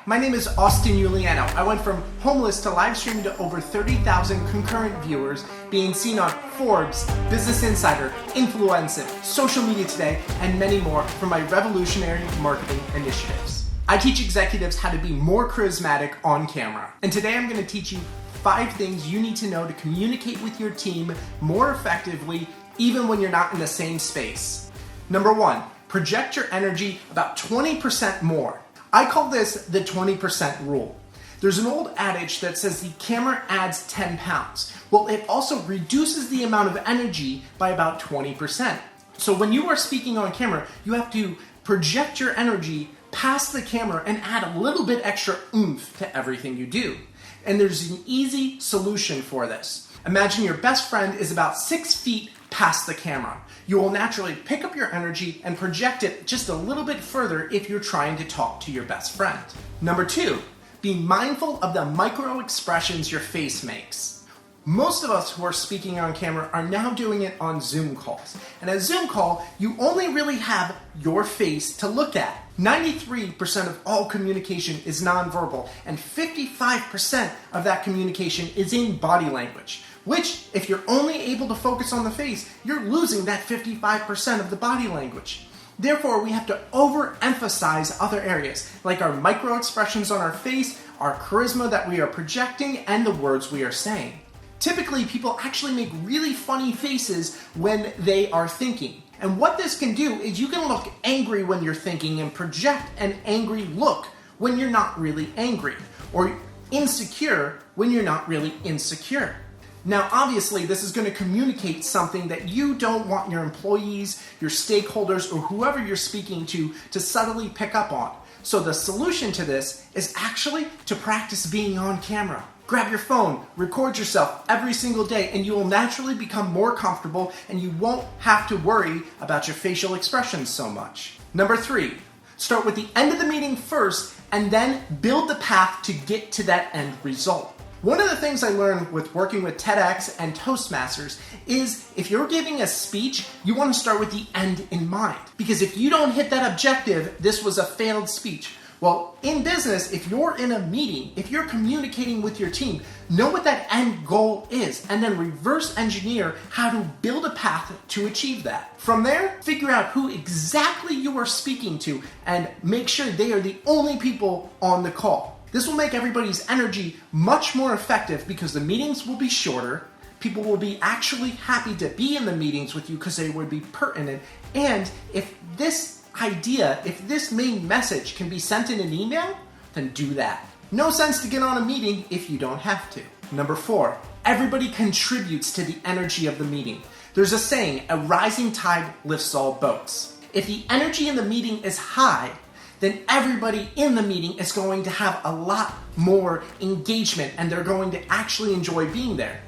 my name is Iuliano. I went from homeless to live streaming to over 30,000 concurrent viewers, being seen on Forbes, Business Insider, Influencer, Social Media Today, and many more for my revolutionary marketing initiatives. I teach executives how to be more charismatic on camera. And today I'm going to teach you 5 things you need to know to communicate with your team more effectively, even when you're not in the same space. Number 1, project your energy about 20% more. I call this the 20% rule. There's an old adage that says the camera adds 10 pounds. Well, it also reduces the amount of energy by about 20%. So when you are speaking on camera, you have to project your energy past the camera and add a little bit extra oomph to everything you do. And there's an easy solution for this. Imagine your best friend is about 6 feet past the camera. You will naturally pick up your energy and project it just a little bit further if you're trying to talk to your best friend. Number 2, be mindful of the micro expressions your face makes. Most of us who are speaking on camera are now doing it on Zoom calls. And a Zoom call, you only really have your face to look at. 93% of all communication is nonverbal, and 55% of that communication is in body language. Which, if you're only able to focus on the face, you're losing that 55% of the body language. Therefore, we have to overemphasize other areas, like our micro expressions on our face, our charisma that we are projecting, and the words we are saying. Typically, people actually make really funny faces when they are thinking. And what this can do is you can look angry when you're thinking and project an angry look when you're not really angry, or insecure when you're not really insecure. Now, obviously, this is going to communicate something that you don't want your employees, your stakeholders, or whoever you're speaking to subtly pick up on. So the solution to this is actually to practice being on camera. Grab your phone, record yourself every single day, and you will naturally become more comfortable and you won't have to worry about your facial expressions so much. Number 3, start with the end of the meeting first and then build the path to get to that end result. One of the things I learned with working with Tedx and Toastmasters is if you're giving a speech, you want to start with the end in mind. Because if you don't hit that objective, this was a failed speech. Well, in business, if you're in a meeting, if you're communicating with your team, know what that end goal is and then reverse engineer how to build a path to achieve that. From there, figure out who exactly you are speaking to and make sure they are the only people on the call. This will make everybody's energy much more effective because the meetings will be shorter, people will be actually happy to be in the meetings with you because they would be pertinent, and if this main message can be sent in an email, then do that. No sense to get on a meeting if you don't have to. Number 4, everybody contributes to the energy of the meeting. There's a saying, a rising tide lifts all boats. If the energy in the meeting is high, then everybody in the meeting is going to have a lot more engagement and they're going to actually enjoy being there.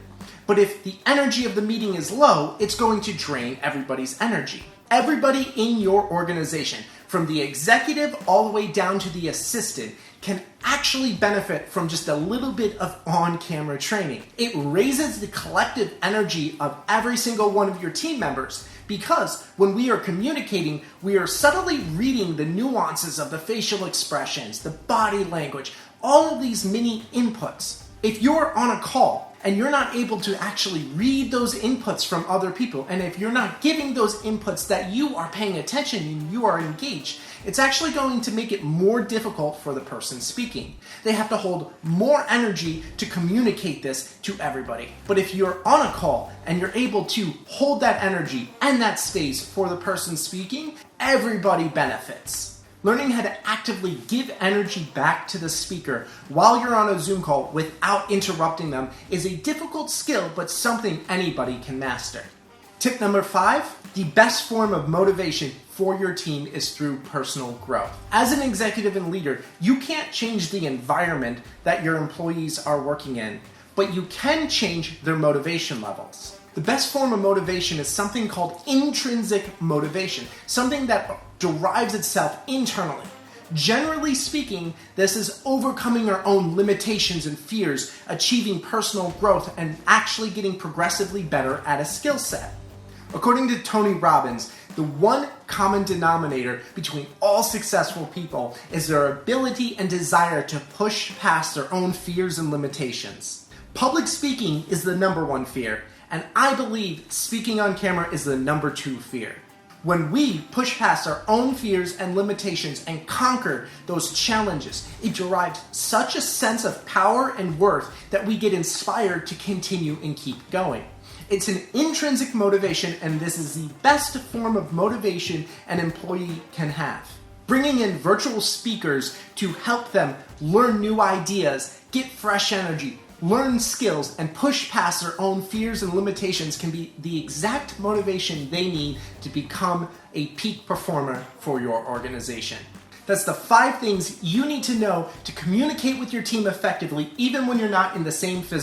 But if the energy of the meeting is low, it's going to drain everybody's energy. Everybody in your organization, from the executive all the way down to the assistant, can actually benefit from just a little bit of on-camera training. It raises the collective energy of every single one of your team members because when we are communicating, we are subtly reading the nuances of the facial expressions, the body language, all of these mini inputs. If you're on a call and you're not able to actually read those inputs from other people, and if you're not giving those inputs that you are paying attention and you are engaged, it's actually going to make it more difficult for the person speaking. They have to hold more energy to communicate this to everybody. But if you're on a call and you're able to hold that energy and that space for the person speaking, everybody benefits. Learning how to actively give energy back to the speaker while you're on a Zoom call without interrupting them is a difficult skill, but something anybody can master. Tip number 5, the best form of motivation for your team is through personal growth. As an executive and leader, you can't change the environment that your employees are working in, but you can change their motivation levels. The best form of motivation is something called intrinsic motivation, something that derives itself internally. Generally speaking, this is overcoming our own limitations and fears, achieving personal growth, and actually getting progressively better at a skill set. According to Tony Robbins, the one common denominator between all successful people is their ability and desire to push past their own fears and limitations. Public speaking is the number one fear, and I believe speaking on camera is the number two fear. When we push past our own fears and limitations and conquer those challenges, it derives such a sense of power and worth that we get inspired to continue and keep going. It's an intrinsic motivation, and this is the best form of motivation an employee can have. Bringing in virtual speakers to help them learn new ideas, get fresh energy, learn skills, and push past their own fears and limitations can be the exact motivation they need to become a peak performer for your organization. That's the 5 things you need to know to communicate with your team effectively, even when you're not in the same physical